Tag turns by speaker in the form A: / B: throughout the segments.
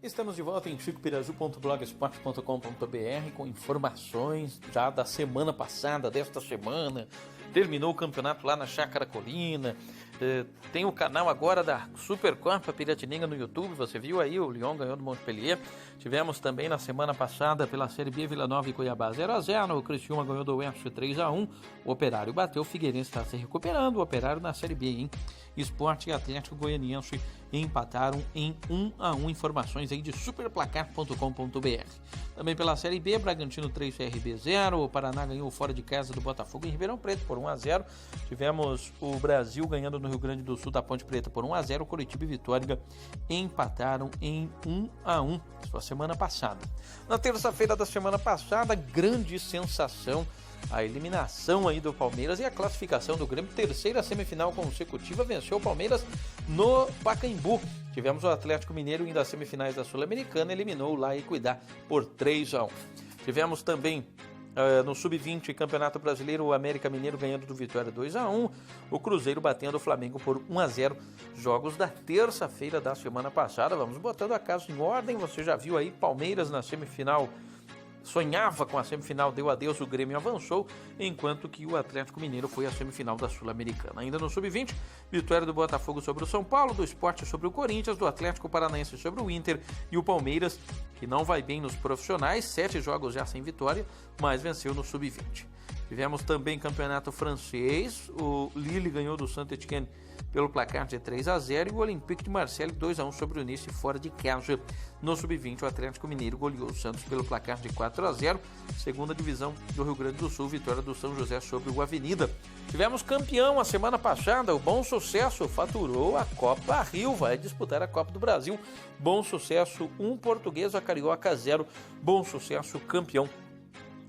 A: Estamos de volta em chicopirazu.blogspot.com.br com informações já da semana passada, desta semana. Terminou o campeonato lá na Chácara Colina. Tem o canal agora da Supercopa Piratininga no YouTube. Você viu aí, o Lyon ganhou do Montpellier. Tivemos também na semana passada pela Série B, Vila Nova e Cuiabá 0-0. O Criciúma ganhou do Oeste 3-1. O Operário bateu, o Figueirense está se recuperando. O Operário na Série B, hein? Sport e Atlético Goianiense empataram em 1-1. Informações aí de superplacar.com.br. Também pela Série B, Bragantino 3, CRB 0. O Paraná ganhou fora de casa do Botafogo em Ribeirão Preto por 1-0. Tivemos o Brasil ganhando no Rio Grande do Sul da Ponte Preta por 1-0. Curitiba e Vitória empataram em 1-1. Isso foi a semana passada. Na terça-feira da semana passada, grande sensação, a eliminação aí do Palmeiras e a classificação do Grêmio, terceira semifinal consecutiva, venceu o Palmeiras no Pacaembu. Tivemos o Atlético Mineiro indo às semifinais da Sul-Americana, eliminou lá e Cuiabá por 3-1. Tivemos também no Sub-20 Campeonato Brasileiro, o América Mineiro ganhando do Vitória 2-1, o Cruzeiro batendo o Flamengo por 1-0. Jogos da terça-feira da semana passada. Vamos botando a casa em ordem. Você já viu aí, Palmeiras na semifinal, sonhava com a semifinal, deu adeus, o Grêmio avançou, enquanto que o Atlético Mineiro foi à semifinal da Sul-Americana. Ainda no Sub-20, vitória do Botafogo sobre o São Paulo, do Sport sobre o Corinthians, do Atlético Paranaense sobre o Inter e o Palmeiras, que não vai bem nos profissionais, 7 jogos já sem vitória, mas venceu no Sub-20. Tivemos também campeonato francês, o Lille ganhou do Saint-Étienne pelo placar de 3-0 e o Olympique de Marseille 2-1 sobre o Nice fora de casa. No Sub-20, o Atlético Mineiro goleou o Santos pelo placar de 4-0. Segunda divisão do Rio Grande do Sul, vitória do São José sobre o Avenida. Tivemos campeão a semana passada, o Bom Sucesso faturou a Copa Rio, vai disputar a Copa do Brasil. Bom Sucesso 1, Portuguesa Carioca 0, Bom Sucesso campeão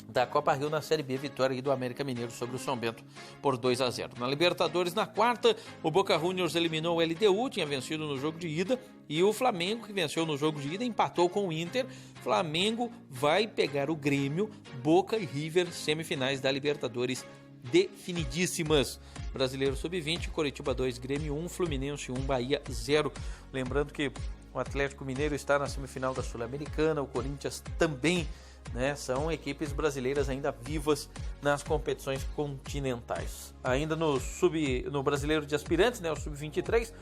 A: da Copa Rio na Série B, vitória do América Mineiro sobre o São Bento por 2-0. Na Libertadores, na quarta, o Boca Juniors eliminou o LDU, tinha vencido no jogo de ida, e o Flamengo, que venceu no jogo de ida, empatou com o Inter. Flamengo vai pegar o Grêmio, Boca e River, semifinais da Libertadores definidíssimas. Brasileiro Sub-20, Coritiba 2, Grêmio 1, Fluminense 1, Bahia 0. Lembrando que o Atlético Mineiro está na semifinal da Sul-Americana, o Corinthians também, né? São equipes brasileiras ainda vivas nas competições continentais. Ainda no Brasileiro de Aspirantes, né, o Sub-23,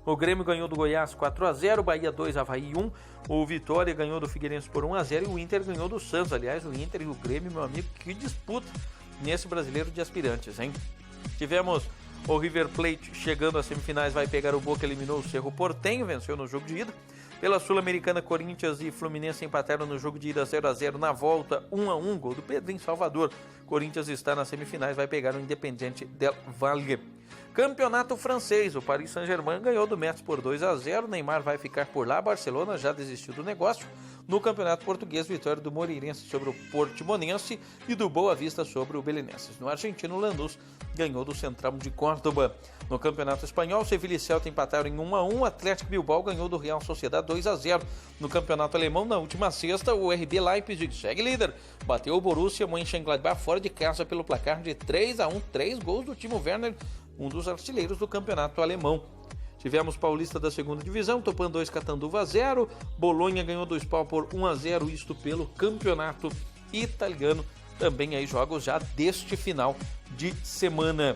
A: o Grêmio ganhou do Goiás 4-0, Bahia 2, Avaí 1, o Vitória ganhou do Figueirense por 1-0 e o Inter ganhou do Santos. Aliás, o Inter e o Grêmio, meu amigo, que disputa nesse Brasileiro de Aspirantes, hein? Tivemos o River Plate chegando às semifinais, vai pegar o Boca, eliminou o Cerro Porteño, venceu no jogo de ida. Pela Sul-Americana, Corinthians e Fluminense empataram no jogo de ida 0-0, na volta 1-1, gol do Pedro em Salvador. Corinthians está nas semifinais, vai pegar o Independiente del Valle. Campeonato francês, o Paris Saint-Germain ganhou do Metz por 2-0, Neymar vai ficar por lá, Barcelona já desistiu do negócio. No Campeonato Português, vitória do Moreirense sobre o Portimonense e do Boa Vista sobre o Belenenses. No argentino, Lanús ganhou do Central de Córdoba. No Campeonato Espanhol, Sevilla e Celta empataram em 1-1, Atlético Bilbao ganhou do Real Sociedad 2-0. No Campeonato Alemão, na última sexta, o RB Leipzig segue líder, bateu o Borussia Mönchengladbach fora de casa pelo placar de 3-1, 3 gols do Timo Werner, um dos artilheiros do Campeonato Alemão. Tivemos Paulista da segunda divisão, Topan 2, Catanduva 0, Bolonha ganhou do Spal por 1-0, isto pelo Campeonato Italiano. Também aí jogos já deste final de semana.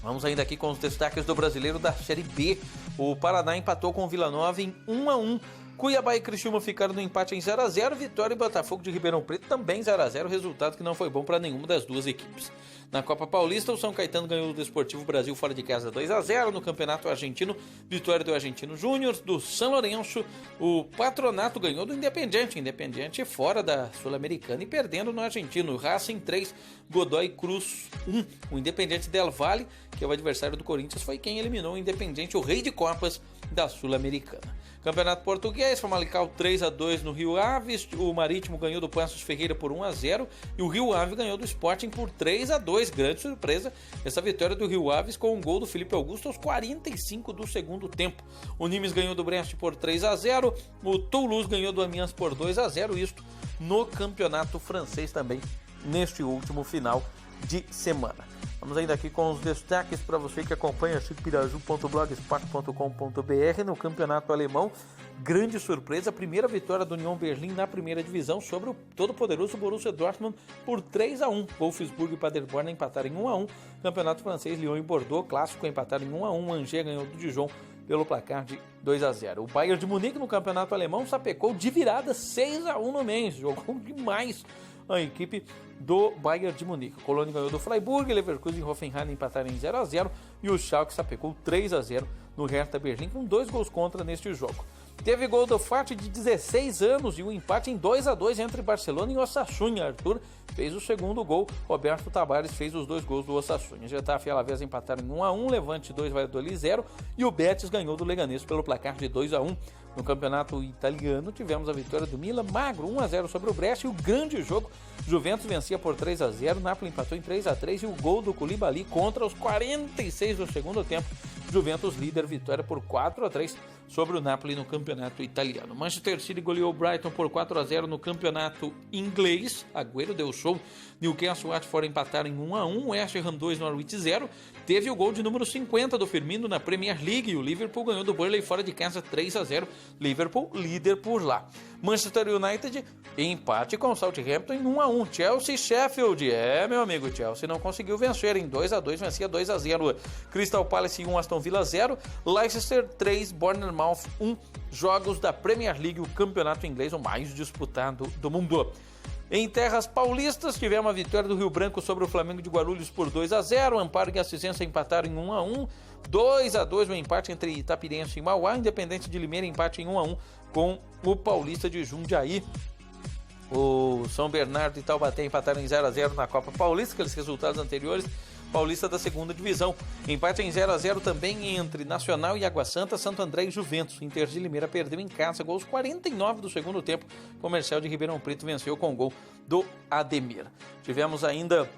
A: Vamos ainda aqui com os destaques do Brasileiro da Série B. O Paraná empatou com o Vila Nova em 1-1. Cuiabá e Criciúma ficaram no empate em 0-0, Vitória e Botafogo de Ribeirão Preto também 0-0, resultado que não foi bom para nenhuma das duas equipes. Na Copa Paulista, o São Caetano ganhou do Desportivo Brasil fora de casa 2-0. No Campeonato Argentino, vitória do Argentino Júnior, do São Lourenço. O Patronato ganhou do Independiente fora da Sul-Americana e perdendo no Argentino. Racing 3, Godoy Cruz 1. O Independiente del Valle, que é o adversário do Corinthians, foi quem eliminou o Independiente, o rei de Copas da Sul-Americana. Campeonato Português, Famalicão 3-2 no Rio Aves, o Marítimo ganhou do Passos Ferreira por 1-0 e o Rio Ave ganhou do Sporting por 3-2, grande surpresa essa vitória do Rio Aves com um gol do Felipe Augusto aos 45 do segundo tempo. O Nimes ganhou do Brest por 3-0, o Toulouse ganhou do Amiens por 2-0, isto no Campeonato Francês também neste último final de semana. Vamos ainda aqui com os destaques para você que acompanha chicpiraju.blogspot.com.br no campeonato alemão. Grande surpresa, a primeira vitória do Union Berlim na primeira divisão sobre o todo-poderoso Borussia Dortmund por 3-1. Wolfsburg e Paderborn empataram em 1-1. Campeonato francês, Lyon e Bordeaux, clássico, empataram em 1-1. Angers ganhou do Dijon pelo placar de 2-0. O Bayern de Munique no campeonato alemão sapecou de virada 6-1 no Mainz. Jogou demais a equipe do Bayern de Munique. O Colônia ganhou do Freiburg, Leverkusen e Hoffenheim empataram em 0-0 e o Schalke sapecou 3-0 no Hertha Berlim com 2 gols contra neste jogo. Teve gol do Fati de 16 anos e um empate em 2-2 entre Barcelona e Osasuna. Arthur fez o segundo gol, Roberto Tabares fez os 2 gols do Osasuna. Getafe e Alavés empataram em 1-1, Levante 2, Valladolid 0 e o Betis ganhou do Leganés pelo placar de 2-1. No campeonato italiano tivemos a vitória do Milan, magro 1-0 sobre o Brescia e o grande jogo, Juventus vencia por 3-0, Napoli empatou em 3-3 e o gol do Koulibaly contra os 46 do segundo tempo. Juventus líder, vitória por 4-3 sobre o Napoli no campeonato italiano. Manchester City goleou o Brighton por 4-0 no campeonato inglês. Agüero deu show. Newcastle e Watford empataram em 1-1. West Ham 2, Norwich 0. Teve o gol de número 50 do Firmino na Premier League. O Liverpool ganhou do Burnley fora de casa 3-0. Liverpool líder por lá. Manchester United empate com o Southampton em 1-1. Chelsea e Sheffield. Meu amigo, Chelsea não conseguiu vencer em 2-2, vencia 2-0. Crystal Palace 1, Aston Villa 0. Leicester 3, Bournemouth 1. Jogos da Premier League, o campeonato inglês o mais disputado do mundo. Em terras paulistas, tivemos a vitória do Rio Branco sobre o Flamengo de Guarulhos por 2-0. Amparo e Assistência empataram em 1-1. 2-2 no empate entre Itapirense e Mauá. Independente de Limeira empate em 1-1 com o Paulista de Jundiaí. O São Bernardo e Taubaté empataram em 0-0 na Copa Paulista, aqueles resultados anteriores. Paulista da segunda divisão. Empate em 0-0 também entre Nacional e Água Santa, Santo André e Juventus. Inter de Limeira perdeu em casa, gols 49 do segundo tempo. Comercial de Ribeirão Preto venceu com gol do Ademir. Tivemos ainda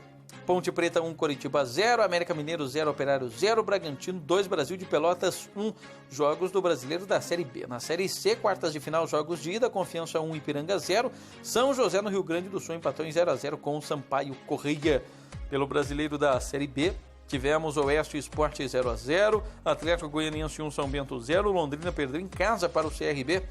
A: Ponte Preta 1, Coritiba 0, América Mineiro 0, Operário 0, Bragantino 2, Brasil de Pelotas 1. Jogos do Brasileiro da Série B. Na Série C, quartas de final, jogos de ida, Confiança 1, Ipiranga 0. São José no Rio Grande do Sul empatou em 0-0 com o Sampaio Correia. Pelo Brasileiro da Série B, tivemos Oeste Esporte 0-0, Atlético Goianiense 1, São Bento 0, Londrina perdeu em casa para o CRB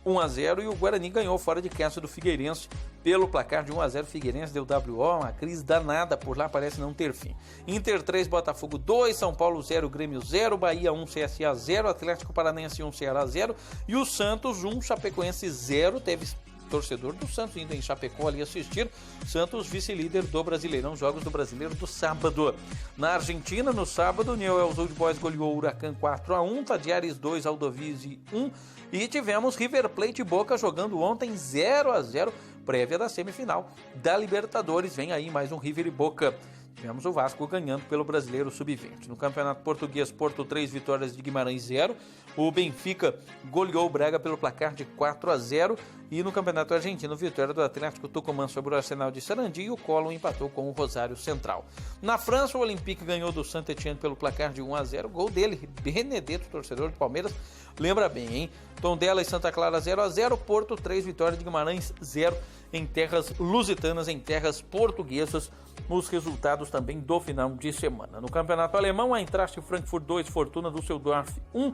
A: 1-0 e o Guarani ganhou fora de casa do Figueirense pelo placar de 1-0. Figueirense deu WO, uma crise danada por lá, parece não ter fim. Inter 3, Botafogo 2, São Paulo 0, Grêmio 0, Bahia 1, CSA 0, Atlético Paranaense 1, Ceará 0 e o Santos 1, Chapecoense 0, teve torcedor do Santos ainda em Chapecó ali assistir. Santos vice-líder do Brasileirão, jogos do Brasileiro do sábado. Na Argentina, no sábado, Newell's Old Boys goleou o Huracan 4-1, Tajeres 2, Aldovise 1 e tivemos River Plate e Boca jogando ontem 0-0, prévia da semifinal da Libertadores. Vem aí mais um River e Boca. Tivemos o Vasco ganhando pelo Brasileiro Sub-20. No Campeonato Português, Porto 3, vitórias de Guimarães 0. O Benfica goleou o Braga pelo placar de 4-0. E no Campeonato Argentino, vitória do Atlético Tucumã sobre o Arsenal de Sarandi e o Colo empatou com o Rosário Central. Na França, o Olympique ganhou do Saint-Étienne pelo placar de 1-0. Gol dele, Benedetto, torcedor de Palmeiras. Lembra bem, hein? Tondela e Santa Clara 0-0. Porto 3, vitória de Guimarães 0 em terras lusitanas, em terras portuguesas. Os resultados também do final de semana. No Campeonato Alemão, a Eintracht Frankfurt 2, Fortuna Düsseldorf 1.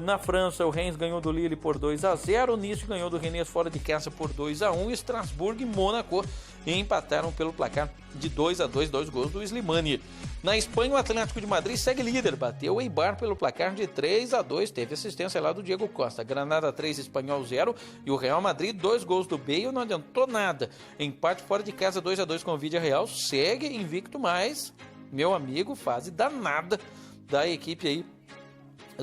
A: Na França, o Reims ganhou do Lille por 2-0. O Nice ganhou do Rennes fora de casa por 2-1. Estrasburgo e Mônaco empataram pelo placar de 2-2, 2 gols do Slimani. Na Espanha, o Atlético de Madrid segue líder, bateu o Eibar pelo placar de 3-2, teve assistência lá do Diego Costa. Granada 3, Espanhol 0 e o Real Madrid 2 gols do Bale, não adiantou nada. Empate fora de casa 2-2 com o Villarreal, segue invicto, mas, meu amigo, fase danada da equipe aí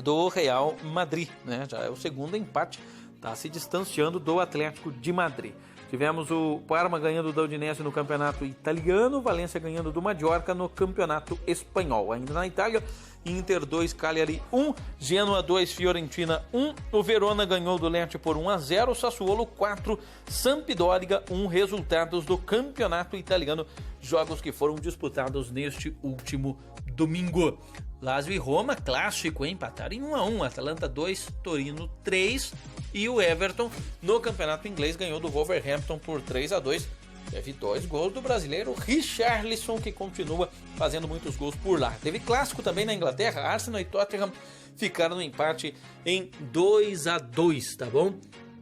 A: do Real Madrid, né? Já é o segundo empate, está se distanciando do Atlético de Madrid. Tivemos o Parma ganhando do Udinese no campeonato italiano, Valência ganhando do Mallorca no campeonato espanhol. Ainda na Itália, Inter 2, Cagliari 1, Genoa 2, Fiorentina 1, o Verona ganhou do Lecce por 1-0, Sassuolo 4, Sampdoria 1, resultados do campeonato italiano, jogos que foram disputados neste último domingo. Lazio e Roma, clássico, empataram em 1-1, Atalanta 2, Torino 3 e o Everton no campeonato inglês ganhou do Wolverhampton por 3-2. Teve 2 gols do brasileiro Richarlison, que continua fazendo muitos gols por lá. Teve clássico também na Inglaterra, Arsenal e Tottenham ficaram no empate em 2-2, tá bom?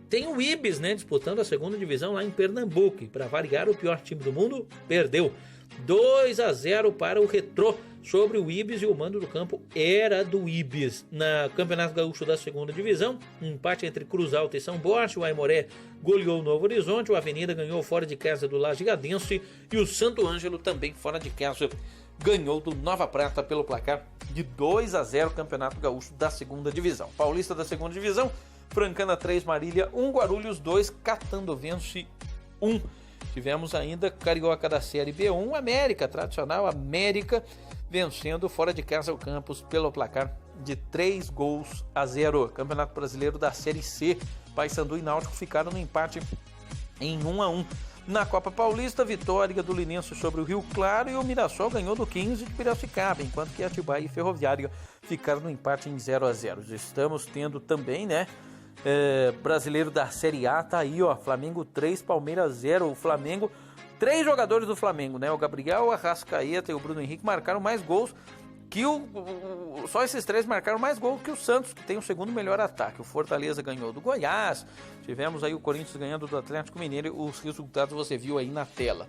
A: Tem o Ibis, né, disputando a segunda divisão lá em Pernambuco, e para variar, o pior time do mundo perdeu 2-0 para o Retrô sobre o Ibis, e o mando do campo era do Ibis. Na Campeonato Gaúcho da segunda divisão, um empate entre Cruz Alta e São Borja. O Aimoré goleou o Novo Horizonte, o Avenida ganhou fora de casa do Lajeadense e o Santo Ângelo também fora de casa ganhou do Nova Prata pelo placar de 2-0, Campeonato Gaúcho da segunda divisão. Paulista da segunda divisão, Francana 3, Marília 1, Guarulhos 2, Catanduvense 1. Tivemos ainda Carioca da Série B1, América, tradicional América, vencendo fora de casa o Campos pelo placar de 3-0. Campeonato Brasileiro da Série C, Paysandu e Náutico ficaram no empate em 1-1. Na Copa Paulista, vitória do Linense sobre o Rio Claro, e o Mirassol ganhou do 15 de Piracicaba, enquanto que Atibaia e Ferroviária ficaram no empate em 0-0. Estamos tendo também, né, brasileiro da Série A, tá aí, ó, Flamengo 3, Palmeiras 0. O Flamengo, 3 jogadores do Flamengo, né, o Gabriel, o Arrascaeta e o Bruno Henrique marcaram mais gols que só esses 3 marcaram mais gols que o Santos, que tem o segundo melhor ataque. O Fortaleza ganhou do Goiás, tivemos aí o Corinthians ganhando do Atlético Mineiro, os resultados você viu aí na tela.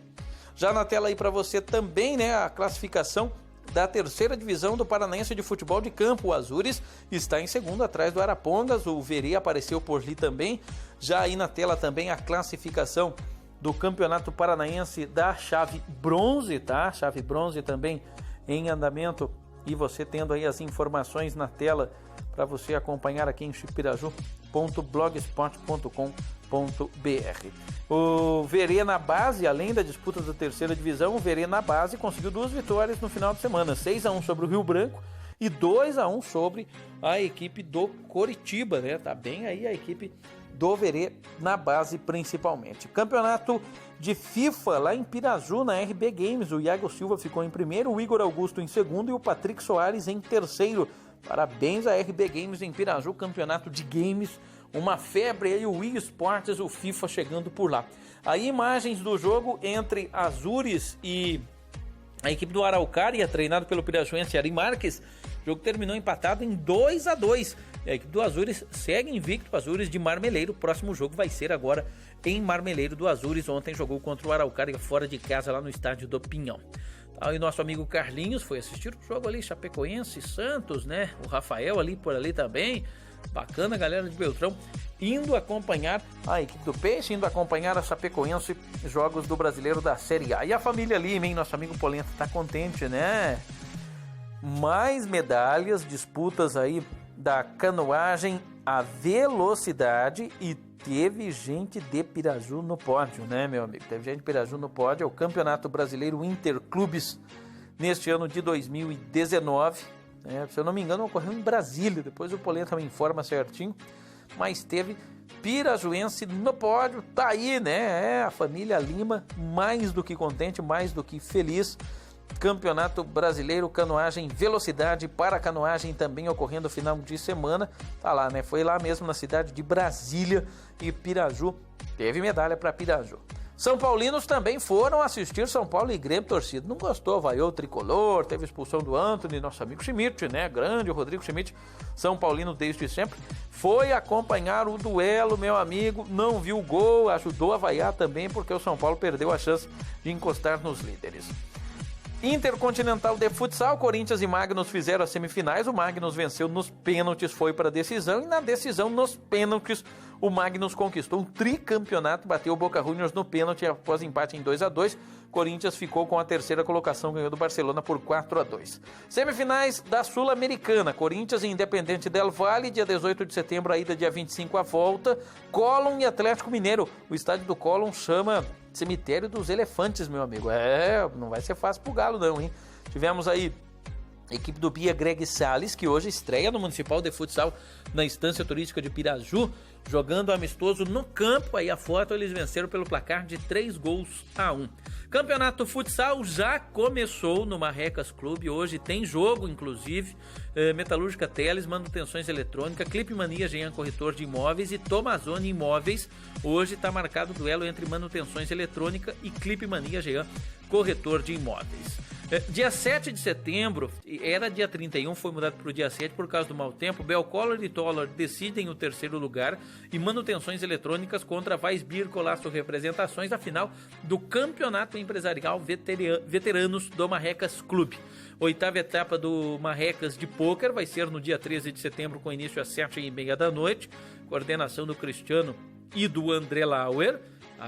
A: Já na tela aí para você também, né, a classificação da terceira divisão do Paranaense de Futebol de Campo. O Azures está em segundo, atrás do Arapongas, o Verê apareceu por ali também. Já aí na tela também a classificação do Campeonato Paranaense da Chave Bronze, tá? Chave Bronze também em andamento, e você tendo aí as informações na tela para você acompanhar aqui em chipiraju.blogspot.com.br. O Verê na base, além da disputa da terceira divisão, o Verê na base conseguiu 2 vitórias no final de semana, 6-1 sobre o Rio Branco e 2-1 sobre a equipe do Coritiba, né? Tá bem aí a equipe do Verê na base principalmente. Campeonato de FIFA lá em Piraju, na RB Games, o Iago Silva ficou em primeiro, o Igor Augusto em segundo e o Patrick Soares em terceiro. Parabéns à RB Games em Piraju, campeonato de games, uma febre aí, o eSports, o FIFA chegando por lá. Aí imagens do jogo entre Azures e a equipe do Araucária, treinado pelo pirajuense Ari Marques. O jogo terminou empatado em 2-2. A equipe do Azures segue invicto, o Azures de Marmeleiro. O próximo jogo vai ser agora em Marmeleiro do Azures. Ontem jogou contra o Araucária fora de casa lá no estádio do Pinhão. Aí nosso amigo Carlinhos foi assistir o jogo ali, Chapecoense, Santos, né? O Rafael ali por ali também. Bacana, galera de Beltrão, indo acompanhar a equipe do Peixe, indo acompanhar a Chapecoense, jogos do Brasileiro da Série A. E a família Lima, hein? Nosso amigo Polenta tá contente, né? Mais medalhas, disputas aí da canoagem à velocidade, e teve gente de Piraju no pódio, né, meu amigo? Teve gente de Piraju no pódio. É o Campeonato Brasileiro Interclubes neste ano de 2019. Se eu não me engano, ocorreu em Brasília. Depois o Polenta me informa certinho. Mas teve pirajuense no pódio. Tá aí, né? A família Lima mais do que contente, mais do que feliz. Campeonato Brasileiro Canoagem Velocidade para canoagem também ocorrendo final de semana. Tá lá, né? Foi lá mesmo na cidade de Brasília, e Piraju teve medalha para Piraju. São Paulinos também foram assistir São Paulo e Grêmio, torcida não gostou, vaiou o tricolor, teve expulsão do Antony, nosso amigo Schmidt, né? Grande o Rodrigo Schmidt, São Paulino desde sempre. Foi acompanhar o duelo, meu amigo, não viu o gol, ajudou a vaiar também, porque o São Paulo perdeu a chance de encostar nos líderes. Intercontinental de Futsal, Corinthians e Magnus fizeram as semifinais. O Magnus venceu nos pênaltis, foi para a decisão, e na decisão, nos pênaltis, o Magnus conquistou um tricampeonato, bateu o Boca Juniors no pênalti após empate em 2-2. Corinthians ficou com a terceira colocação, ganhou do Barcelona por 4-2. Semifinais da Sul-Americana, Corinthians e Independente Del Valle, dia 18 de setembro, a ida, dia 25 a volta. Colón e Atlético Mineiro, o estádio do Colón chama Cemitério dos Elefantes, meu amigo. Não vai ser fácil pro Galo não, hein? Tivemos aí a equipe do Bia Greg Salles, que hoje estreia no Municipal de Futsal na Estância Turística de Piraju. jogando amistoso no campo. Aí a foto, eles venceram pelo placar de 3-1. Campeonato Futsal já começou no Marrecas Clube, hoje tem jogo, inclusive, Metalúrgica Teles, Manutenções Eletrônica, Clipe Mania, Jean Corretor de Imóveis e Tomazone Imóveis. Hoje está marcado o duelo entre Manutenções Eletrônica e Clipe Mania, Jean Corretor de Imóveis. Dia 7 de setembro, era dia 31, foi mudado para o dia 7 por causa do mau tempo. Belcolor e Toller decidem o terceiro lugar e Manutenções Eletrônicas contra Weissbier Colasso Representações, a final do Campeonato Empresarial Veteranos do Marrecas Clube. Oitava etapa do Marrecas de Pôquer vai ser no dia 13 de setembro, com início às 7h30 da noite. Coordenação do Cristiano e do André Lauer.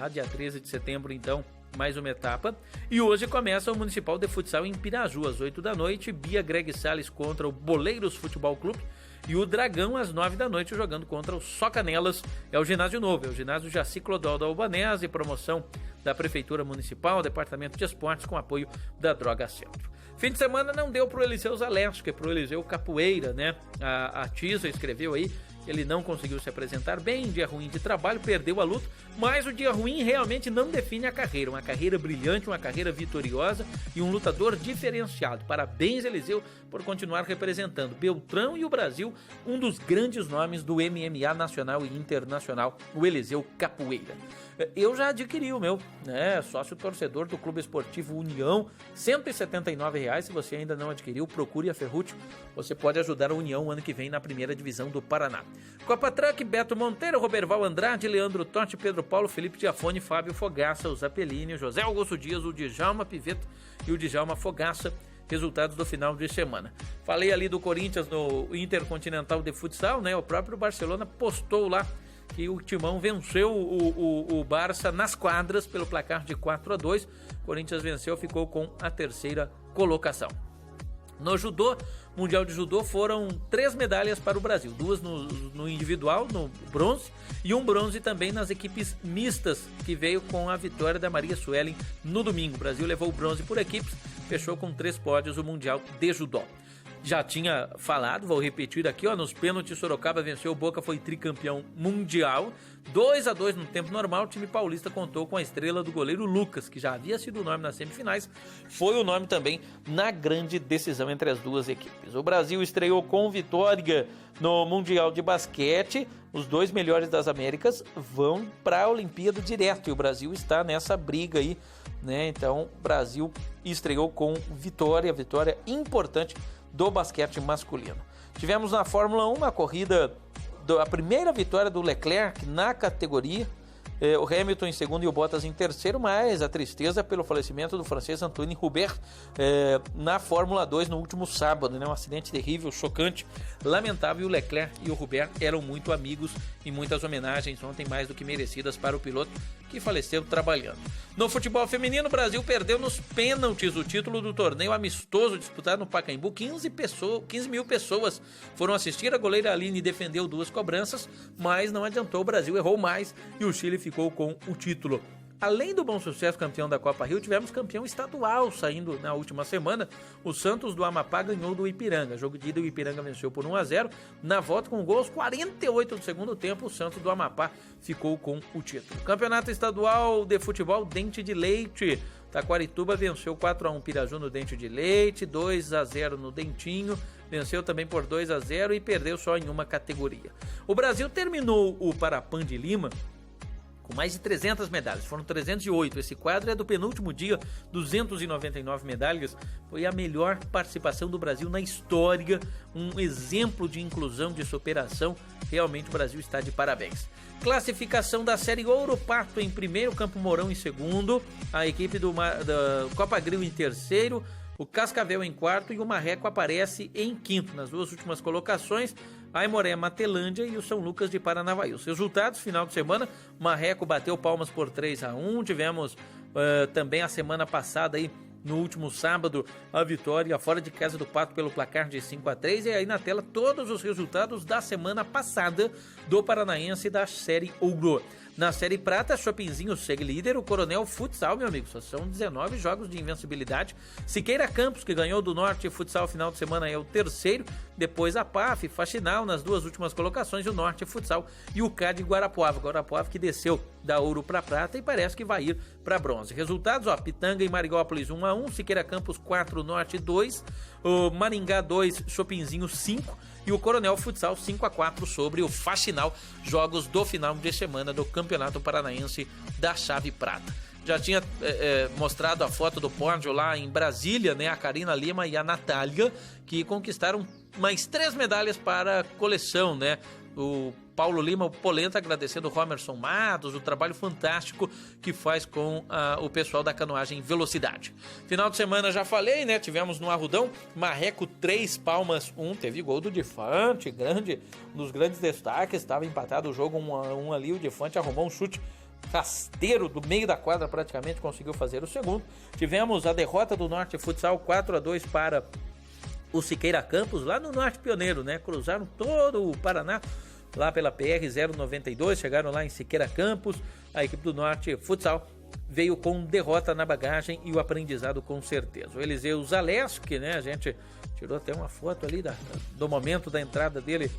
A: Dia 13 de setembro, então, mais uma etapa. E hoje começa o Municipal de Futsal em Piraju, às 8 da noite. Bia Greg Salles contra o Boleiros Futebol Clube. E o Dragão, às 9 da noite, jogando contra o Socanelas. É o ginásio novo, é o ginásio Jaci Clodoaldo Albanese, promoção da Prefeitura Municipal, Departamento de Esportes, com apoio da Droga Centro. Fim de semana não deu pro Eliseu Zalesco, é pro Eliseu Capoeira, né? A Tisa escreveu aí, ele não conseguiu se apresentar bem, dia ruim de trabalho, perdeu a luta, mas o dia ruim realmente não define a carreira. Uma carreira brilhante, uma carreira vitoriosa e um lutador diferenciado. Parabéns, Eliseu, por continuar representando Beltrão e o Brasil, um dos grandes nomes do MMA nacional e internacional, o Eliseu Capoeira. Eu já adquiri o meu, né? Sócio torcedor do Clube Esportivo União, R$179. Se você ainda não adquiriu, procure a Ferrútil. Você pode ajudar a União ano que vem na primeira divisão do Paraná. Copa Truck, Beto Monteiro, Roberval Andrade, Leandro Totti, Pedro Paulo, Felipe Diafone, Fábio Fogaça, o Zapelini, José Augusto Dias, o Djalma Piveta e o Djalma Fogaça. Resultados do final de semana. Falei ali do Corinthians no Intercontinental de Futsal, né? O próprio Barcelona postou lá que o Timão venceu o Barça nas quadras pelo placar de 4-2. Corinthians venceu, ficou com a terceira colocação. No judô, Mundial de Judô, foram 3 medalhas para o Brasil. 2 no individual, no bronze, e 1 bronze também nas equipes mistas, que veio com a vitória da Maria Suelen no domingo. O Brasil levou o bronze por equipes, fechou com 3 pódios o Mundial de Judô. Já tinha falado, vou repetir aqui, nos pênaltis, Sorocaba venceu o Boca, foi tricampeão mundial. 2-2 no tempo normal, o time paulista contou com a estrela do goleiro Lucas, que já havia sido o nome nas semifinais, foi o nome também na grande decisão entre as duas equipes. O Brasil estreou com vitória no Mundial de Basquete. Os 2 melhores das Américas vão para a Olimpíada direto, e o Brasil está nessa briga aí, né? Então, o Brasil estreou com vitória importante do basquete masculino. Tivemos na Fórmula 1 a corrida, a primeira vitória do Leclerc na categoria, o Hamilton em segundo e o Bottas em terceiro, mas a tristeza pelo falecimento do francês Antoine Hubert na Fórmula 2 no último sábado, né? Um acidente terrível, chocante, lamentável. E o Leclerc e o Hubert eram muito amigos, e muitas homenagens ontem mais do que merecidas para o piloto, que faleceu trabalhando. No futebol feminino, o Brasil perdeu nos pênaltis o título do torneio amistoso disputado no Pacaembu. 15 mil pessoas foram assistir. A goleira Aline defendeu 2 cobranças, mas não adiantou. O Brasil errou mais e o Chile ficou com o título. Além do Bom Sucesso, campeão da Copa Rio, tivemos campeão estadual saindo na última semana. O Santos do Amapá ganhou do Ipiranga. Jogo de ida, o Ipiranga venceu por 1-0. Na volta, com gols 48 do segundo tempo, o Santos do Amapá ficou com o título. Campeonato estadual de futebol, Dente de Leite. Taquarituba venceu 4-1 Piraju no Dente de Leite, 2-0 no Dentinho. Venceu também por 2-0 e perdeu só em uma categoria. O Brasil terminou o Parapan de Lima com mais de 300 medalhas, foram 308. Esse quadro é do penúltimo dia, 299 medalhas. Foi a melhor participação do Brasil na história, um exemplo de inclusão, de superação. Realmente o Brasil está de parabéns. Classificação da Série Ouro: Pato em primeiro, Campo Mourão em segundo, a equipe da Copa Grill em terceiro, o Cascavel em quarto e o Marreco aparece em quinto. Nas 2 últimas colocações, a Aimoré, Matelândia e o São Lucas de Paranavaí. Os resultados, final de semana, o Marreco bateu Palmas por 3-1. Tivemos também a semana passada aí no último sábado a vitória fora de casa do Pato pelo placar de 5-3. E aí na tela todos os resultados da semana passada do Paranaense da Série Ouro. Na Série Prata, Chopinzinho segue líder, o Coronel Futsal, meu amigo, só são 19 jogos de invencibilidade. Siqueira Campos, que ganhou do Norte Futsal final de semana, é o terceiro. Depois a PAF, Faxinal, nas duas últimas colocações, o Norte Futsal e o CAD Guarapuava. Guarapuava que desceu da ouro para prata e parece que vai ir para bronze. Resultados, ó, Pitanga e Mariópolis 1-1, Siqueira Campos 4, Norte 2, o Maringá 2, Chopinzinho 5 e o Coronel Futsal 5-4 sobre o Faxinal, jogos do final de semana do Campeonato Paranaense da Chave Prata. Já tinha mostrado a foto do pódio lá em Brasília, né? A Karina Lima e a Natália, que conquistaram mais 3 medalhas para a coleção, né? O Paulo Lima, o Polenta, agradecendo o Romerson Matos, o trabalho fantástico que faz com o pessoal da canoagem Velocidade. Final de semana já falei, né? Tivemos no Arrudão, Marreco 3, Palmas 1, teve gol do Defante, grande, um dos grandes destaques, estava empatado o jogo 1-1 ali, o Defante arrumou um chute rasteiro do meio da quadra, praticamente conseguiu fazer o segundo. Tivemos a derrota do Norte Futsal 4-2 para o Siqueira Campos, lá no Norte Pioneiro, né? Cruzaram todo o Paraná lá pela PR-092, chegaram lá em Siqueira Campos. A equipe do Norte Futsal veio com derrota na bagagem e o aprendizado com certeza. O Eliseu Zaleski, né? A gente tirou até uma foto ali do momento da entrada dele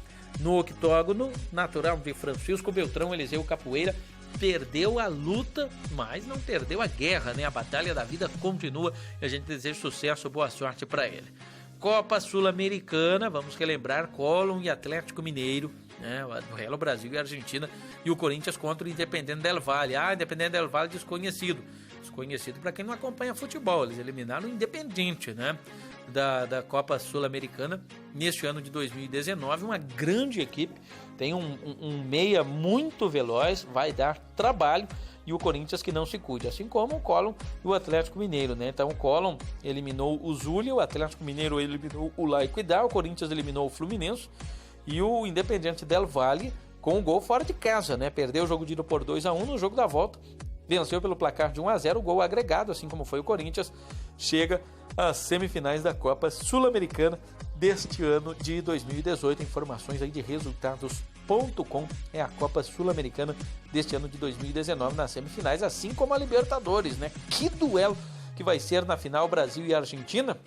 A: no octógono, natural de Francisco Beltrão. Eliseu Capoeira perdeu a luta, mas não perdeu a guerra, né? A batalha da vida continua e a gente deseja sucesso, boa sorte para ele. Copa Sul-Americana, vamos relembrar, Colón e Atlético Mineiro, né? O Real Brasil e Argentina, e o Corinthians contra o Independiente del Valle. Independiente del Valle desconhecido para quem não acompanha futebol. Eles eliminaram o Independiente, né? Da Copa Sul-Americana neste ano de 2019, uma grande equipe, tem um meia muito veloz, vai dar trabalho, e o Corinthians que não se cuide, assim como o Colón e o Atlético Mineiro, né? Então o Colón eliminou o Zulia, o Atlético Mineiro eliminou o La Equidad, o Corinthians eliminou o Fluminense e o Independiente del Valle com o gol fora de casa, né? Perdeu o jogo de ida por 2-1, no jogo da volta venceu pelo placar de 1-0, o gol agregado, assim como foi o Corinthians, chega às semifinais da Copa Sul-Americana deste ano de 2018. Informações aí de resultados.com, é a Copa Sul-Americana deste ano de 2019 nas semifinais, assim como a Libertadores, né? Que duelo que vai ser na final, Brasil e Argentina.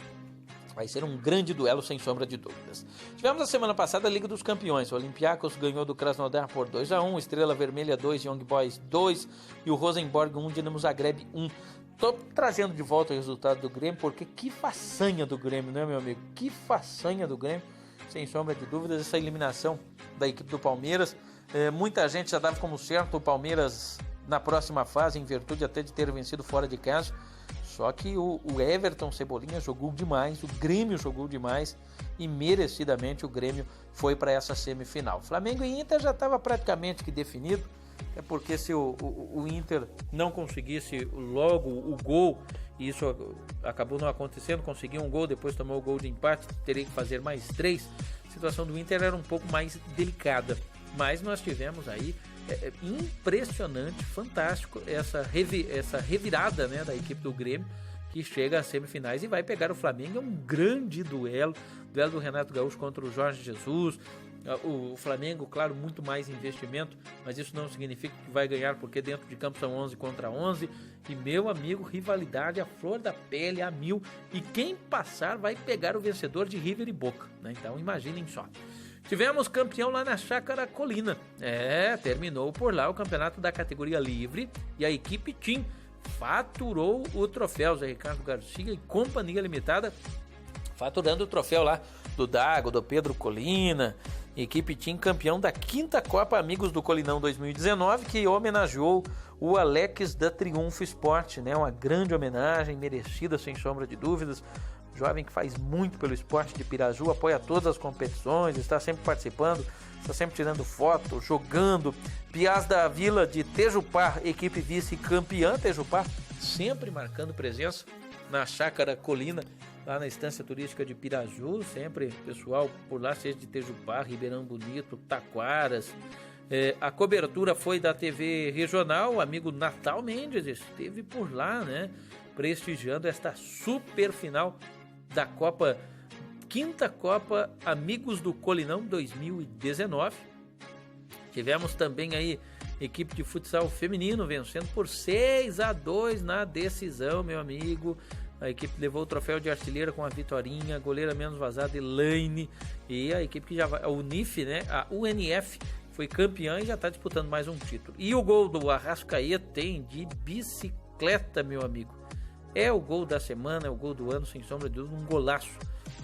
A: Vai ser um grande duelo, sem sombra de dúvidas. Tivemos a semana passada a Liga dos Campeões. O Olympiacos ganhou do Krasnodar por 2-1, Estrela Vermelha 2, Young Boys 2 e o Rosenborg 1, Dinamo Zagreb 1. Tô trazendo de volta o resultado do Grêmio, porque que façanha do Grêmio, né, meu amigo? Que façanha do Grêmio, sem sombra de dúvidas, essa eliminação da equipe do Palmeiras. Muita gente já dava como certo o Palmeiras na próxima fase, em virtude até de ter vencido fora de casa. Só que o Everton Cebolinha jogou demais, o Grêmio jogou demais e merecidamente o Grêmio foi para essa semifinal. Flamengo e Inter já estava praticamente que definido, é porque se o Inter não conseguisse logo o gol, e isso acabou não acontecendo, conseguiu um gol, depois tomou o gol de empate, teria que fazer mais 3, a situação do Inter era um pouco mais delicada, mas nós tivemos aí impressionante, fantástico essa revirada, né, da equipe do Grêmio, que chega às semifinais e vai pegar o Flamengo. É um grande duelo do Renato Gaúcho contra o Jorge Jesus. O Flamengo, claro, muito mais investimento, mas isso não significa que vai ganhar, porque dentro de campo são 11 contra 11, e meu amigo, rivalidade a flor da pele, a mil, e quem passar vai pegar o vencedor de River e Boca, né? Então imaginem só. Tivemos campeão lá na Chácara Colina. Terminou por lá o campeonato da categoria livre e a equipe Team faturou o troféu. Zé Ricardo Garcia e Companhia Limitada faturando o troféu lá do Dago, do Pedro Colina. Equipe Team campeão da 5ª Copa Amigos do Colinão 2019, que homenageou o Alex da Triunfo Esporte, né? Uma grande homenagem, merecida sem sombra de dúvidas. Jovem que faz muito pelo esporte de Piraju, apoia todas as competições, está sempre participando, está sempre tirando foto, jogando. Piás da Vila de Tejupar, equipe vice-campeã. Tejupar sempre marcando presença na Chácara Colina, lá na Estância Turística de Piraju, sempre pessoal por lá, seja de Tejupar, Ribeirão Bonito, Taquaras, A cobertura foi da TV regional, o amigo Natal Mendes esteve por lá, né, prestigiando esta super final da Copa, quinta Copa Amigos do Colinão 2019. Tivemos também aí equipe de futsal feminino vencendo por 6-2 na decisão, meu amigo. A equipe levou o troféu de artilheira com a Vitorinha, goleira menos vazada Elaine, e a equipe que já vai, a UNIF, né, a UNF, foi campeã e já está disputando mais um título. E o gol do Arrascaeta tem de bicicleta, meu amigo. É o gol da semana, é o gol do ano, sem sombra de dúvida, um golaço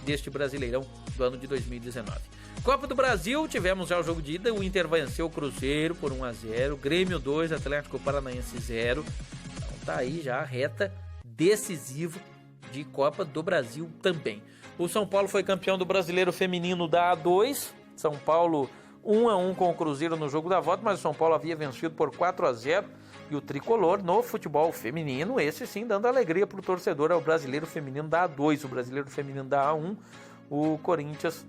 A: deste Brasileirão do ano de 2019. Copa do Brasil, tivemos já o jogo de ida, o Inter venceu o Cruzeiro por 1-0, Grêmio 2, Atlético Paranaense 0. Então tá aí já a reta decisiva de Copa do Brasil também. O São Paulo foi campeão do Brasileiro Feminino da A2, São Paulo 1-1 com o Cruzeiro no jogo da volta, mas o São Paulo havia vencido por 4-0, e o tricolor no futebol feminino, esse sim dando alegria para o torcedor, é o Brasileiro Feminino da A2, o Brasileiro Feminino da A1, o Corinthians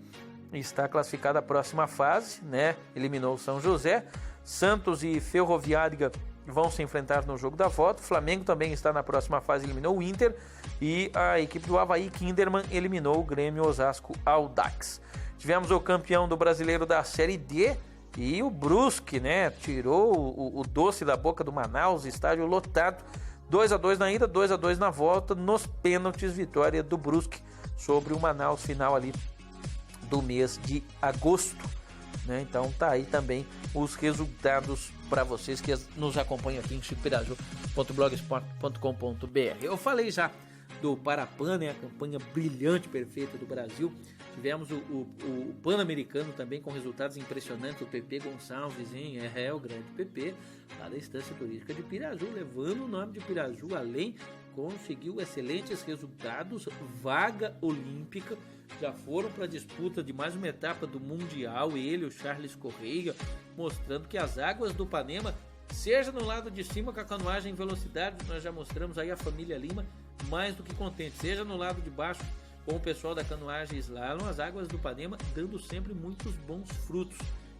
A: está classificado à próxima fase, né? Eliminou o São José, Santos e Ferroviária vão se enfrentar no jogo da volta, o Flamengo também está na próxima fase, eliminou o Inter, e a equipe do Avaí Kinderman eliminou o Grêmio Osasco Audax. Tivemos o campeão do Brasileiro da Série D, e o Brusque, né, tirou o doce da boca do Manaus, estádio lotado, 2-2 na ida, 2-2 na volta, nos pênaltis, vitória do Brusque sobre o Manaus, final ali do mês de agosto, né? Então tá aí também os resultados para vocês que nos acompanham aqui em chicopiraju.blogspot.com.br. Eu falei já do Parapan, né, a campanha brilhante, perfeita do Brasil. Tivemos o Pan-Americano também com resultados impressionantes, o PP Gonçalves, hein? O grande PP, lá da Estância Turística de Piraju, levando o nome de Piraju além, conseguiu excelentes resultados, vaga olímpica, já foram para a disputa de mais uma etapa do Mundial, ele, o Charles Correia, mostrando que as águas do Panema, seja no lado de cima com a canoagem em velocidade, nós já mostramos aí a família Lima, mais do que contente, seja no lado de baixo, com o pessoal da canoagem slalom, as águas do Panema dando sempre muitos bons frutos,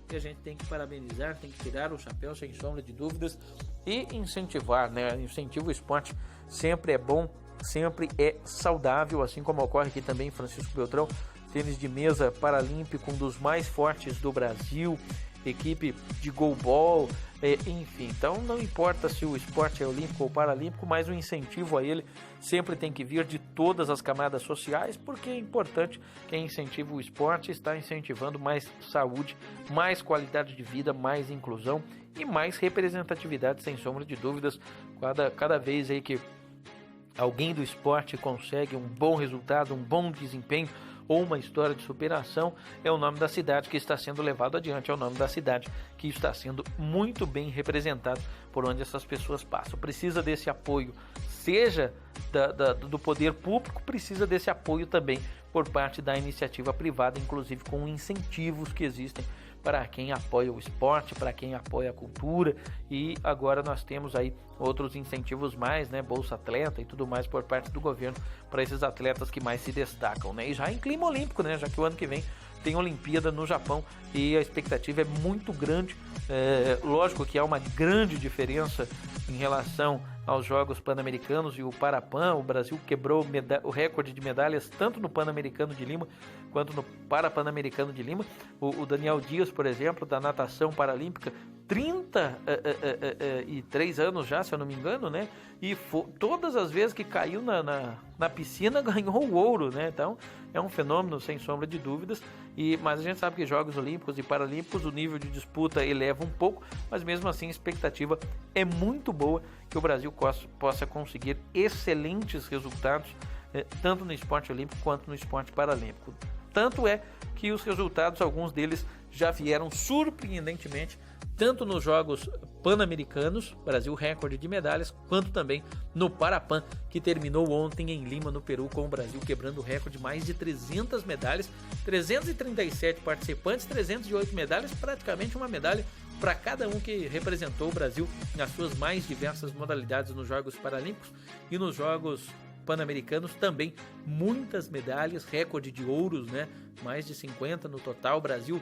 A: que a gente tem que parabenizar, tem que tirar o chapéu sem sombra de dúvidas e incentivar, né? Incentivo o esporte sempre é bom, sempre é saudável, assim como ocorre aqui também em Francisco Beltrão, tênis de mesa paralímpico, um dos mais fortes do Brasil, equipe de goalball, enfim, então não importa se o esporte é olímpico ou paralímpico, mas o incentivo a ele sempre tem que vir de todas as camadas sociais, porque é importante. Quem incentiva o esporte está incentivando mais saúde, mais qualidade de vida, mais inclusão e mais representatividade, sem sombra de dúvidas. Cada vez aí que alguém do esporte consegue um bom resultado, um bom desempenho ou uma história de superação, é o nome da cidade que está sendo levado adiante, é o nome da cidade que está sendo muito bem representado por onde essas pessoas passam. Precisa desse apoio, seja do poder público, precisa desse apoio também por parte da iniciativa privada, inclusive com incentivos que existem para quem apoia o esporte, para quem apoia a cultura, e agora nós temos aí outros incentivos mais, né, Bolsa Atleta e tudo mais por parte do governo para esses atletas que mais se destacam, né, e já em clima olímpico, né, já que o ano que vem tem Olimpíada no Japão e a expectativa é muito grande, lógico que há uma grande diferença em relação aos Jogos Pan-Americanos e o Parapan. O Brasil quebrou o recorde de medalhas tanto no Pan-Americano de Lima quanto no Parapan-Americano de Lima. O Daniel Dias, por exemplo, da natação paralímpica, 33 anos já, se eu não me engano, né? E todas as vezes que caiu na piscina ganhou o ouro, né? Então é um fenômeno sem sombra de dúvidas. Mas a gente sabe que Jogos Olímpicos e Paralímpicos o nível de disputa eleva um pouco, mas mesmo assim a expectativa é muito boa que o Brasil possa conseguir excelentes resultados, tanto no esporte olímpico quanto no esporte paralímpico. Tanto é que os resultados, alguns deles já vieram surpreendentemente, tanto nos Jogos Pan-Americanos, Brasil recorde de medalhas, quanto também no Parapan, que terminou ontem em Lima, no Peru, com o Brasil quebrando o recorde de mais de 300 medalhas, 337 participantes, 308 medalhas, praticamente uma medalha para cada um que representou o Brasil nas suas mais diversas modalidades nos Jogos Paralímpicos e nos Jogos Pan-Americanos também, muitas medalhas, recorde de ouros, né? Mais de 50 no total. O Brasil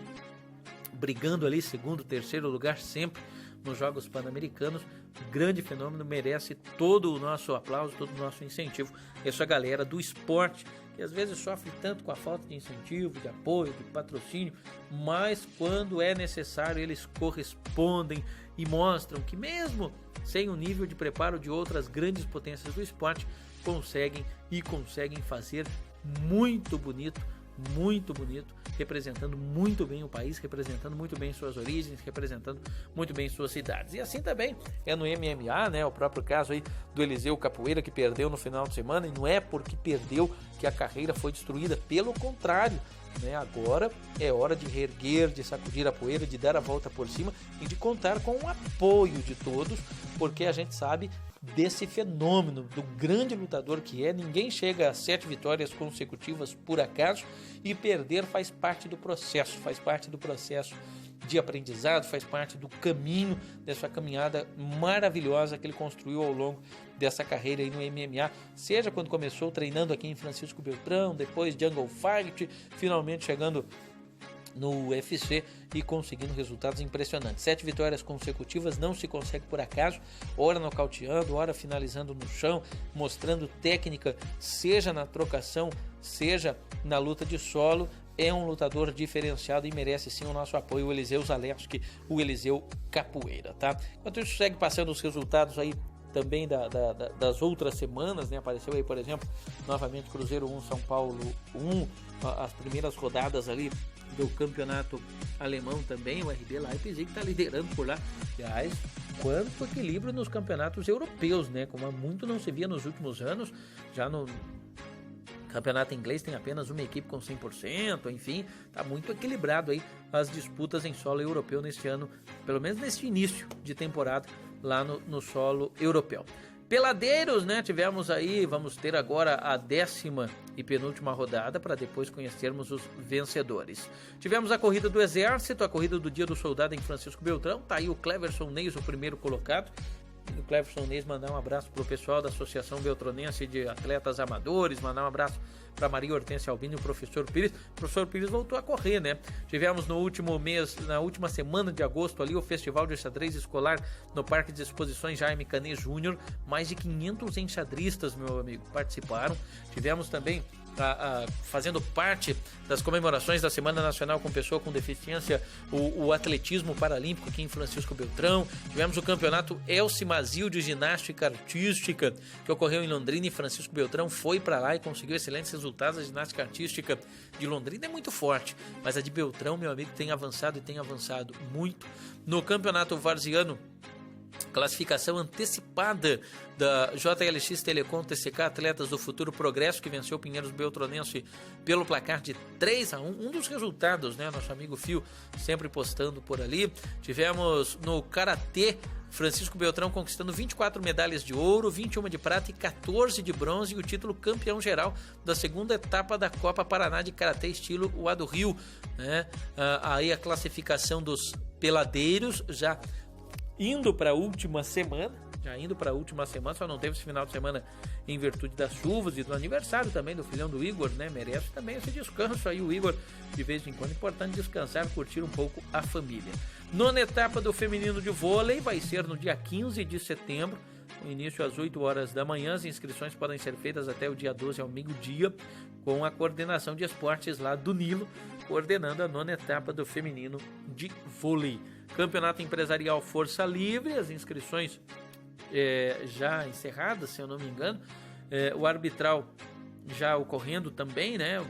A: brigando ali segundo, terceiro lugar sempre nos Jogos Pan-Americanos. Grande fenômeno, merece todo o nosso aplauso, todo o nosso incentivo. Essa galera do esporte, que às vezes sofre tanto com a falta de incentivo, de apoio, de patrocínio, mas quando é necessário eles correspondem e mostram que mesmo sem o nível de preparo de outras grandes potências do esporte, conseguem fazer muito bonito, representando muito bem o país, representando muito bem suas origens, representando muito bem suas cidades. E assim também é no MMA, né? O próprio caso aí do Eliseu Capoeira, que perdeu no final de semana, e não é porque perdeu que a carreira foi destruída, pelo contrário, né? Agora é hora de reerguer, de sacudir a poeira, de dar a volta por cima e de contar com o apoio de todos, porque a gente sabe desse fenômeno, do grande lutador que é. Ninguém chega a 7 vitórias consecutivas por acaso, e perder faz parte do processo de aprendizado, faz parte do caminho, dessa caminhada maravilhosa que ele construiu ao longo dessa carreira aí no MMA, seja quando começou treinando aqui em Francisco Beltrão, depois Jungle Fight, finalmente chegando no UFC e conseguindo resultados impressionantes. 7 vitórias consecutivas não se consegue por acaso, ora nocauteando, ora finalizando no chão, mostrando técnica, seja na trocação, seja na luta de solo. É um lutador diferenciado e merece sim o nosso apoio, o Eliseu Zaleski, o Eliseu Capoeira, tá? Enquanto isso, segue passando os resultados aí também das outras semanas, né? Apareceu aí, por exemplo, novamente Cruzeiro 1, São Paulo 1, as primeiras rodadas ali do campeonato alemão também, o RB Leipzig está liderando por lá. Aliás, quanto equilíbrio nos campeonatos europeus, né? Como muito não se via nos últimos anos. Já no campeonato inglês tem apenas uma equipe com 100%, enfim, está muito equilibrado aí as disputas em solo europeu neste ano, pelo menos neste início de temporada lá no solo europeu. Peladeiros, né? Tivemos aí, vamos ter agora a 10ª e penúltima rodada para depois conhecermos os vencedores. Tivemos a corrida do Exército, a corrida do Dia do Soldado em Francisco Beltrão. Tá aí o Cleverson Neis, o primeiro colocado. O Cleverson Neis, mandar um abraço pro pessoal da Associação Beltronense de Atletas Amadores, mandar um abraço para Maria Hortência Albino e o professor Pires. O professor Pires voltou a correr, né? Tivemos no último mês, na última semana de agosto ali, o Festival de Xadrez Escolar no Parque de Exposições Jaime Canet Júnior. Mais de 500 enxadristas, meu amigo, participaram. Tivemos também fazendo parte das comemorações da Semana Nacional com Pessoa com Deficiência, o atletismo paralímpico aqui em Francisco Beltrão. Tivemos o campeonato Elci Mazil de ginástica artística, que ocorreu em Londrina, e Francisco Beltrão foi para lá e conseguiu excelentes resultados. A ginástica artística de Londrina é muito forte, mas a de Beltrão, meu amigo, tem avançado muito. No campeonato varziano, classificação antecipada da JLX Telecom TCK Atletas do Futuro Progresso, que venceu o Pinheiros Beltronense pelo placar de 3-1. Um dos resultados, né? Nosso amigo Fio sempre postando por ali. Tivemos no Karatê, Francisco Beltrão conquistando 24 medalhas de ouro, 21 de prata e 14 de bronze, e o título campeão geral da segunda etapa da Copa Paraná de Karatê estilo Uá do Rio, né? Aí a classificação dos peladeiros já indo para a última semana, só não teve esse final de semana em virtude das chuvas e do aniversário também do filhão do Igor, né? Merece também esse descanso aí o Igor, de vez em quando. Importante descansar, curtir um pouco a família. Nona etapa do feminino de vôlei vai ser no dia 15 de setembro, com início às 8 horas da manhã. As inscrições podem ser feitas até o dia 12 ao meio-dia, com a coordenação de esportes lá do Nilo, coordenando a nona etapa do feminino de vôlei. Campeonato Empresarial Força Livre, as inscrições já encerradas, se eu não me engano. O arbitral já ocorrendo também, né?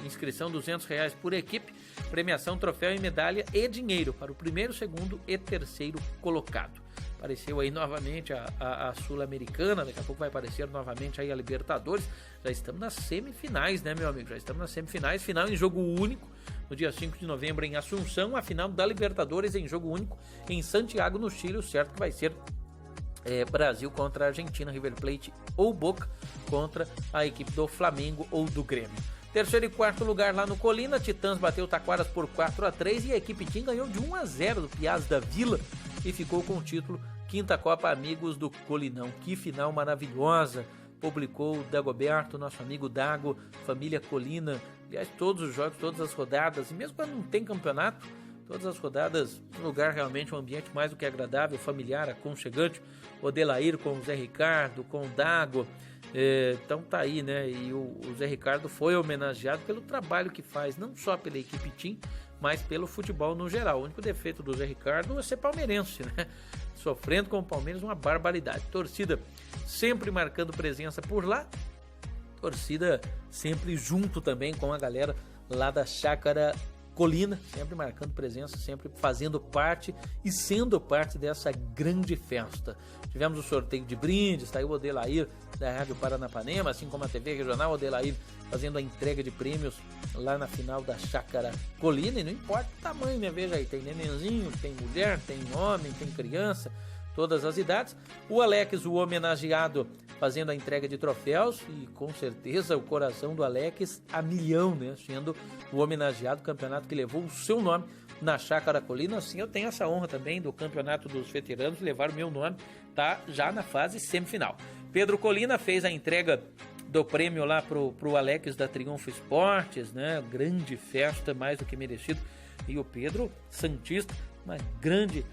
A: Inscrição R$200 por equipe, premiação, troféu e medalha e dinheiro para o primeiro, segundo e terceiro colocado. Apareceu aí novamente a Sul-Americana, daqui a pouco vai aparecer novamente aí a Libertadores. Já estamos nas semifinais, né, meu amigo? Já estamos nas semifinais, final em jogo único, no dia 5 de novembro em Assunção, a final da Libertadores em jogo único em Santiago, no Chile. O certo que vai ser Brasil contra a Argentina, River Plate ou Boca contra a equipe do Flamengo ou do Grêmio. Terceiro e quarto lugar lá no Colina, Titãs bateu Taquaras por 4-3 e a equipe Tim ganhou de 1-0 do Piaz da Vila e ficou com o título. Quinta Copa Amigos do Colinão. Que final maravilhosa! Publicou o Dagoberto, nosso amigo Dago, família Colina. Aliás, todos os jogos, todas as rodadas, e mesmo quando não tem campeonato, Todas as rodadas, um lugar realmente, um ambiente mais do que agradável, familiar, aconchegante. O Odellair com o Zé Ricardo, com o Dago. Então tá aí, né? E o Zé Ricardo foi homenageado pelo trabalho que faz, não só pela equipe Tim, mas pelo futebol no geral. O único defeito do Zé Ricardo é ser palmeirense, né? Sofrendo com o Palmeiras uma barbaridade. Torcida sempre marcando presença por lá. Torcida sempre junto também com a galera lá da Chácara Colina, sempre marcando presença, sempre fazendo parte e sendo parte dessa grande festa. Tivemos o sorteio de brindes, tá aí o Odellair da Rádio Paranapanema, assim como a TV Regional, o Odellair fazendo a entrega de prêmios lá na final da Chácara Colina, e não importa o tamanho, né? Veja aí, tem nenenzinho, tem mulher, tem homem, tem criança, todas as idades. O Alex, o homenageado, fazendo a entrega de troféus, e com certeza o coração do Alex a milhão, né? Sendo o homenageado, campeonato que levou o seu nome na Chácara Colina. Assim, eu tenho essa honra também do campeonato dos veteranos, levar o meu nome, tá já na fase semifinal. Pedro Colina fez a entrega do prêmio lá pro Alex da Triunfo Esportes, né? Grande festa, mais do que merecido. E o Pedro Santista, uma grande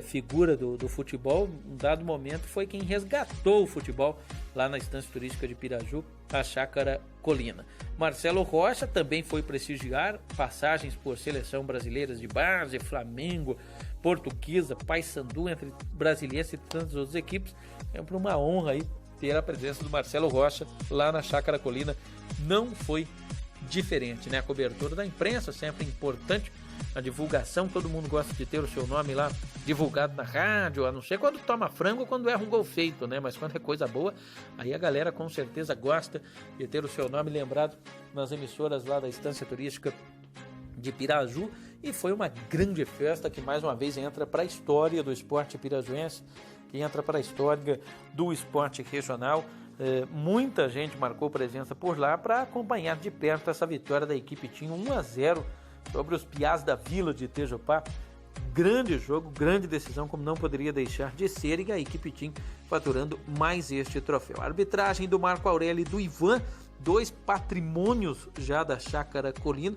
A: figura do futebol, em dado momento foi quem resgatou o futebol lá na Estância Turística de Piraju, a Chácara Colina. Marcelo Rocha também foi prestigiar passagens por seleção brasileiras de base, Flamengo, Portuguesa, Paysandu, entre brasileiros e tantas outras equipes. É sempre uma honra aí ter a presença do Marcelo Rocha lá na Chácara Colina. Não foi diferente, né? A cobertura da imprensa sempre importante, a divulgação, todo mundo gosta de ter o seu nome lá divulgado na rádio, a não ser quando toma frango ou quando erra um gol feito, né? Mas quando é coisa boa, aí a galera com certeza gosta de ter o seu nome lembrado nas emissoras lá da Estância Turística de Piraju. E foi uma grande festa que mais uma vez entra para a história do esporte pirajuense, que entra para a história do esporte regional. Muita gente marcou presença por lá para acompanhar de perto essa vitória da equipe Tim, 1-0 sobre os Piás da Vila de Itejopá. Grande jogo, grande decisão, como não poderia deixar de ser, e a equipe Tim faturando mais este troféu. A arbitragem do Marco Aurélio e do Ivan, dois patrimônios já da Chácara Colina,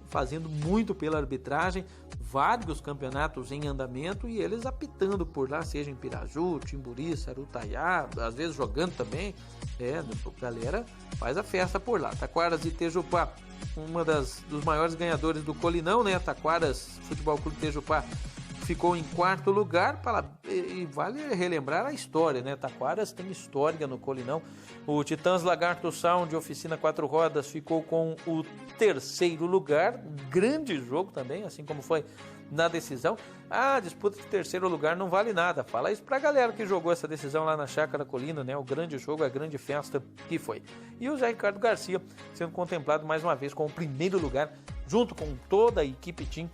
A: fazendo muito pela arbitragem, vários campeonatos em andamento e eles apitando por lá, seja em Piraju, Timburi, Sarutaiá, às vezes jogando também. A galera faz a festa por lá. Taquaras de Itejopá, dos maiores ganhadores do Colinão, né? Taquaras Futebol Clube Itejopá ficou em quarto lugar, e vale relembrar a história, né? Taquaras tem história no Colinão. O Titãs Lagarto Sound, oficina 4 rodas, ficou com o terceiro lugar. Grande jogo também, assim como foi na decisão. A disputa de terceiro lugar não vale nada. Fala isso pra galera que jogou essa decisão lá na Chácara Colina, né? O grande jogo, a grande festa que foi. E o Zé Ricardo Garcia sendo contemplado mais uma vez com o primeiro lugar, junto com toda a equipe Tim,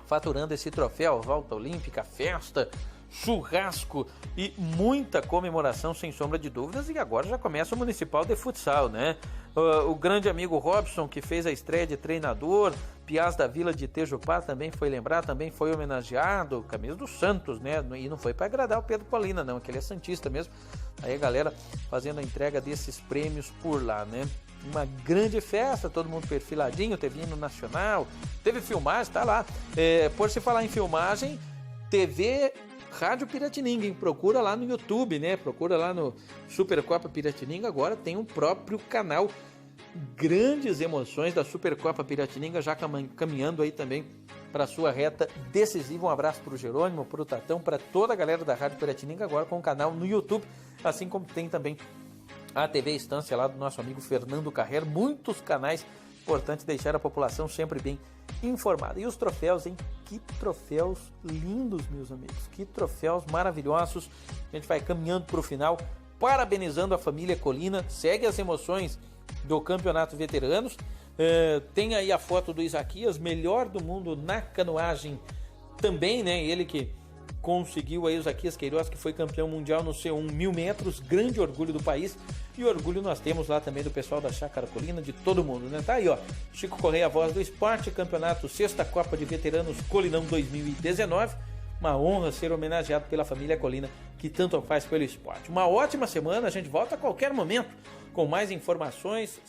A: faturando esse troféu. Volta olímpica, festa, churrasco e muita comemoração, sem sombra de dúvidas. E agora já começa o Municipal de Futsal, né? O grande amigo Robson, que fez a estreia de treinador, Piás da Vila de Itejopá, também foi lembrado, também foi homenageado, camisa do Santos, né? E não foi para agradar o Pedro Colina, não, que ele é santista mesmo. Aí a galera fazendo a entrega desses prêmios por lá, né? Uma grande festa, todo mundo perfiladinho, teve hino nacional, teve filmagem, tá lá. Por se falar em filmagem, TV Rádio Piratininga, hein? Procura lá no YouTube, né? Procura lá no Supercopa Piratininga, agora tem um próprio canal. Grandes emoções da Supercopa Piratininga, já caminhando aí também para sua reta decisiva. Um abraço para o Jerônimo, para o Tatão, para toda a galera da Rádio Piratininga, agora com um canal no YouTube, assim como tem também a TV Estância lá do nosso amigo Fernando Carrer. Muitos canais, importante deixar a população sempre bem informada. E os troféus, hein? Que troféus lindos, meus amigos, que troféus maravilhosos. A gente vai caminhando para o final, parabenizando a família Colina. Segue as emoções do Campeonato Veteranos. Tem aí a foto do Isaquias, melhor do mundo na canoagem também, né? Ele que conseguiu aí, o Isaquias Queiroz, que foi campeão mundial no C1 1000 metros, grande orgulho do país. E orgulho nós temos lá também do pessoal da Chácara Colina, de todo mundo, né? Tá aí, ó, Chico Correia, a voz do esporte, campeonato Sexta Copa de Veteranos Colinão 2019. Uma honra ser homenageado pela família Colina, que tanto faz pelo esporte. Uma ótima semana, a gente volta a qualquer momento com mais informações.